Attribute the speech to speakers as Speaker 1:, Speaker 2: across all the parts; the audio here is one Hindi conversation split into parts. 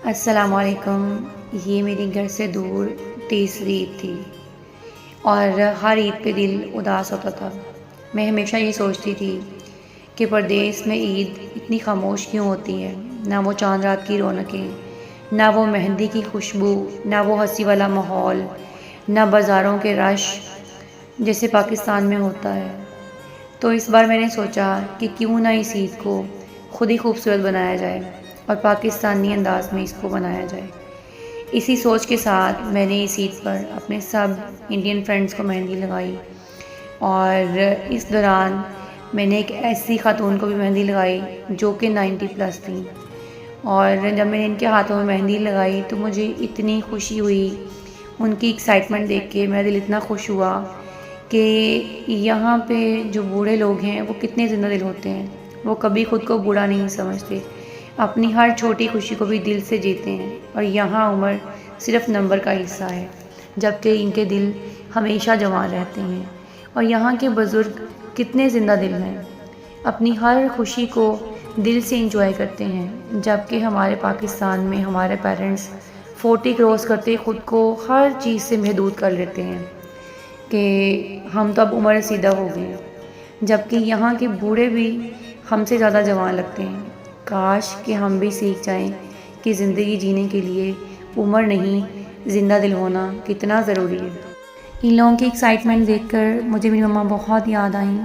Speaker 1: अस्सलामुअलैकुम। ये मेरी घर से दूर तीसरी ईद थी और हर ईद पे दिल उदास होता था। मैं हमेशा ये सोचती थी कि परदेस में ईद इतनी खामोश क्यों होती है। ना वो चांद रात की रौनकें, ना वो मेहंदी की खुशबू, ना वो हंसी वाला माहौल, ना बाज़ारों के रश जैसे पाकिस्तान में होता है। तो इस बार मैंने सोचा कि क्यों ना इस ईद को खुद ही खूबसूरत बनाया जाए और पाकिस्तानी अंदाज में इसको बनाया जाए। इसी सोच के साथ मैंने इस ईद पर अपने सब इंडियन फ्रेंड्स को मेहंदी लगाई और इस दौरान मैंने एक ऐसी खातून को भी मेहंदी लगाई जो कि 90 प्लस थी। और जब मैंने इनके हाथों में मेहंदी लगाई तो मुझे इतनी खुशी हुई, उनकी एक्साइटमेंट देख के मेरा दिल इतना खुश हुआ कि यहाँ पे जो बूढ़े लोग हैं वो कितने ज़िंदा दिल होते हैं। वो कभी ख़ुद को बूढ़ा नहीं समझते, अपनी हर छोटी खुशी को भी दिल से जीते हैं। और यहाँ उम्र सिर्फ नंबर का हिस्सा है, जबकि इनके दिल हमेशा जवान रहते हैं। और यहाँ के बुज़ुर्ग कितने ज़िंदा दिल हैं, अपनी हर खुशी को दिल से एंजॉय करते हैं। जबकि हमारे पाकिस्तान में हमारे पेरेंट्स 40 क्रॉस करते ख़ुद को हर चीज़ से महदूद कर लेते हैं कि हम तो अब उम्र रसीदा हो गए हैं, जबकि यहाँ के बूढ़े भी हमसे ज़्यादा जवान लगते हैं। काश कि हम भी सीख जाएं कि ज़िंदगी जीने के लिए उम्र नहीं, ज़िंदा दिल होना कितना ज़रूरी है। इन लोगों की एक्साइटमेंट देखकर मुझे मेरी मम्मा बहुत याद आई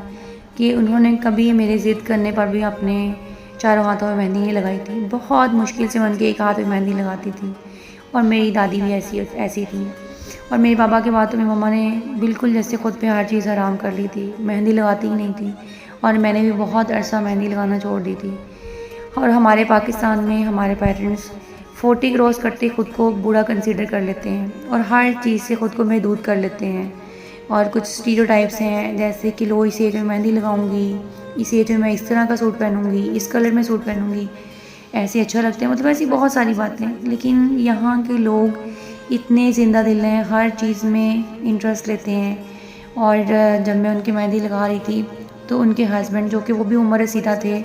Speaker 1: कि उन्होंने कभी मेरे ज़िद करने पर भी अपने चारों हाथों में मेहंदी नहीं लगाई थी। बहुत मुश्किल से मन के एक हाथ में मेहंदी लगाती थी। और मेरी दादी भी ऐसी थी। और मेरे पापा के बाद तो मेरी मम्मा ने बिल्कुल जैसे ख़ुद पे हर चीज़ हराम कर ली थी, मेहंदी लगाती ही नहीं थी। और मैंने भी बहुत अरसा मेहंदी लगाना छोड़ दी थी। और हमारे पाकिस्तान में हमारे पेरेंट्स 40 क्रॉस करते ख़ुद को बूढ़ा कंसीडर कर लेते हैं और हर चीज़ से ख़ुद को महदूद कर लेते हैं। और कुछ स्टीरियोटाइप्स हैं, जैसे कि लो इस एज में मेहंदी लगाऊंगी, इस एज में मैं इस तरह का सूट पहनूंगी, इस कलर में सूट पहनूंगी, ऐसे अच्छा लगता है। मतलब ऐसी बहुत सारी बातें। लेकिन यहाँ के लोग इतने ज़िंदा दिल हैं, हर चीज़ में इंटरेस्ट लेते हैं। और जब मैं उनकी मेहंदी लगा रही थी तो उनके हस्बैंड, जो कि वो भी उम्र रसीदा थे,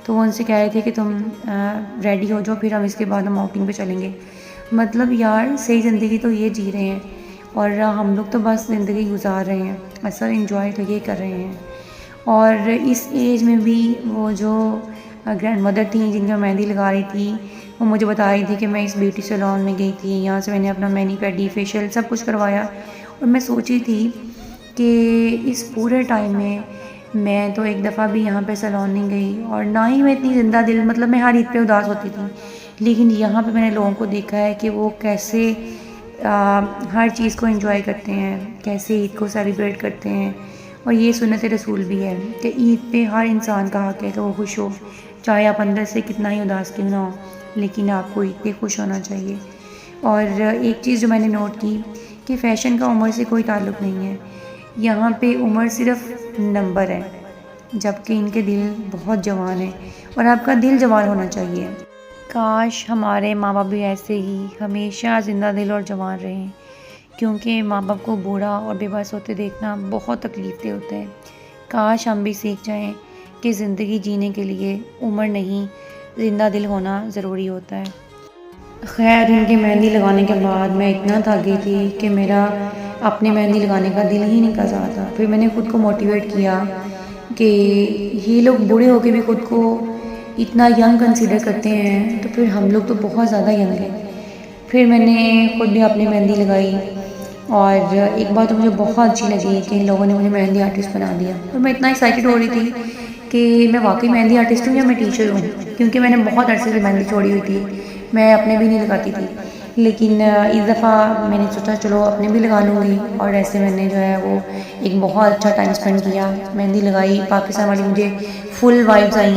Speaker 1: तो वो उनसे कह रहे थे कि तुम रेडी हो जाओ, फिर हम इसके बाद हम आउटिंग पे चलेंगे। मतलब यार, सही ज़िंदगी तो ये जी रहे हैं और हम लोग तो बस ज़िंदगी गुजार रहे हैं, असल इंजॉय तो ये कर रहे हैं। और इस एज में भी वो जो ग्रैंड मदर थी जिनका मेहंदी लगा रही थी, वो मुझे बता रही थी कि मैं इस ब्यूटी सैलून में गई थी, यहाँ से मैंने अपना मैनी पेडी फेशियल सब कुछ करवाया। और मैं सोची थी कि इस पूरे टाइम में मैं तो एक दफ़ा भी यहाँ पे सैलून नहीं गई और ना ही मैं इतनी ज़िंदा दिल, मतलब मैं हर ईद पे उदास होती थी। लेकिन यहाँ पे मैंने लोगों को देखा है कि वो कैसे हर चीज़ को एंजॉय करते हैं, कैसे ईद को सेलिब्रेट करते हैं। और ये सुन्नत रसूल भी है कि ईद पे हर इंसान का हक़ है कि वो खुश हो, चाहे आप अंदर से कितना ही उदास क्यों ना हो, लेकिन आपको ईद पे खुश होना चाहिए। और एक चीज़ जो मैंने नोट की कि फ़ैशन का उम्र से कोई ताल्लुक़ नहीं है, यहाँ पे उम्र सिर्फ नंबर है, जबकि इनके दिल बहुत जवान है और आपका दिल जवान होना चाहिए। काश हमारे माँ बाप भी ऐसे ही हमेशा ज़िंदा दिल और जवान रहें, क्योंकि माँ बाप को बूढ़ा और बेबस होते देखना बहुत तकलीफ़ दे होता है। काश हम भी सीख जाएं कि ज़िंदगी जीने के लिए उम्र नहीं, ज़िंदा दिल होना ज़रूरी होता है। खैर, इनकी मेहंदी लगाने के बाद मैं इतना थक गई थी कि मेरा अपने मेहंदी लगाने का दिल ही नहीं कर रहा था। फिर मैंने ख़ुद को मोटिवेट किया कि ये लोग बूढ़े होकर भी ख़ुद को इतना यंग कंसीडर करते हैं, तो फिर हम लोग तो बहुत ज़्यादा यंग हैं। फिर मैंने ख़ुद भी अपनी मेहंदी लगाई और एक बात तो मुझे बहुत अच्छी लगी कि इन लोगों ने मुझे मेहंदी आर्टिस्ट बना दिया। और मैं इतना एक्साइटेड हो रही थी कि मैं वाकई मेहंदी आर्टिस्ट हूँ या मैं टीचर हूँ, क्योंकि मैंने बहुत अरसे से मेहंदी छोड़ी हुई थी, मैं अपने भी नहीं लगाती थी। लेकिन इस दफ़ा मैंने सोचा चलो अपने भी लगा लूँगी। और ऐसे मैंने जो है वो एक बहुत अच्छा टाइम स्पेंड किया, मेहंदी लगाई। पाकिस्तान वाली मुझे फुल वाइब्स आई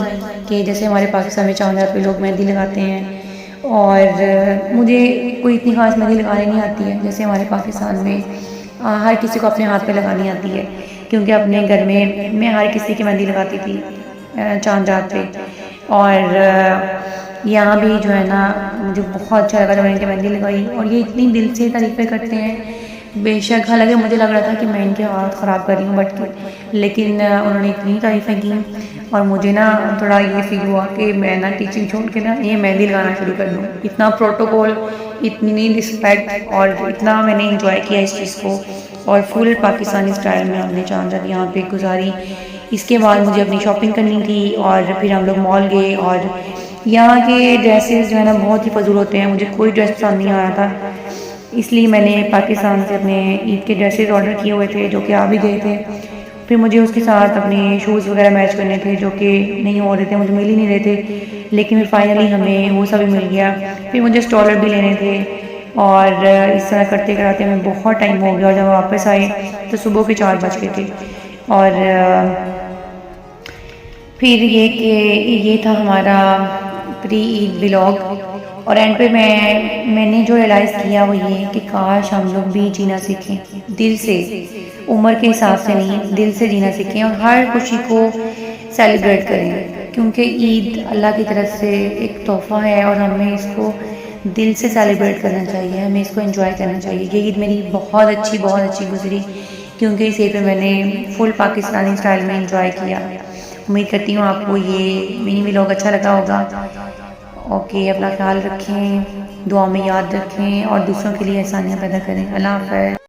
Speaker 1: कि जैसे हमारे पाकिस्तान में चांद रात पे लोग मेहंदी लगाते हैं। और मुझे कोई इतनी ख़ास मेहंदी लगानी नहीं आती है जैसे हमारे पाकिस्तान में हर किसी को अपने हाथ पे लगानी आती है, क्योंकि अपने घर में मैं हर किसी की मेहंदी लगाती थी चांद रात पे। और यहाँ भी जो है ना, मुझे बहुत अच्छा लगा जब मैंने इनकी मेहंदी लगाई। और ये इतनी दिल से तारीफ़ें करते हैं, बेशक, हालाँकि मुझे लग रहा था कि मैं इनके हाथ ख़राब कर रही हूँ बट लेकिन उन्होंने इतनी तारीफ़ें की और मुझे ना थोड़ा ये फ़ील हुआ कि मैं ना टीचिंग छोड़ के ना ये मेहंदी लगाना शुरू कर दूँ। इतना प्रोटोकॉल, इतनी रिस्पेक्ट और इतना मैंने एंजॉय किया इस चीज़ को और फुल पाकिस्तानी स्टाइल में हमने 4 रात यहाँ पे गुजारी। इसके बाद मुझे अपनी शॉपिंग करनी थी और फिर हम लोग मॉल गए और यहाँ के ड्रेसेस जो है ना बहुत ही फजूल होते हैं। मुझे कोई ड्रेस पसंद नहीं आ रहा था, इसलिए मैंने पाकिस्तान से अपने ईद के ड्रेसेस ऑर्डर किए हुए थे जो कि आ भी गए थे। फिर मुझे उसके साथ अपने शूज़ वगैरह मैच करने थे जो कि नहीं हो रहे थे, मुझे मिल ही नहीं रहे थे, लेकिन फिर फाइनली हमें वो सब भी मिल गया। फिर मुझे स्टॉलर भी लेने थे और इस तरह करते कराते हमें बहुत टाइम हो गया और जब वापस आए तो सुबह के 4 बज गए थे। और फिर ये था हमारा प्री ईद व्लॉग और एंड पे मैंने जो रियलाइज़ किया वो ये कि काश हम लोग भी जीना सीखें दिल से, उम्र के हिसाब से नहीं, दिल से जीना सीखें और हर खुशी को सेलिब्रेट करें, क्योंकि ईद अल्लाह की तरफ से एक तोहफ़ा है और हमें इसको दिल से सेलिब्रेट करना चाहिए, हमें इसको एंजॉय करना चाहिए। ये ईद मेरी बहुत अच्छी गुजरी क्योंकि इस ईद पे मैंने फुल पाकिस्तानी स्टाइल में एंजॉय किया। उम्मीद करती हूँ आपको ये मिनी व्लॉग अच्छा लगा होगा। ओके, अपना ख्याल रखें, दुआ में याद रखें और दूसरों के लिए आसानियाँ पैदा करें। अल्लाह हाफ़िज़।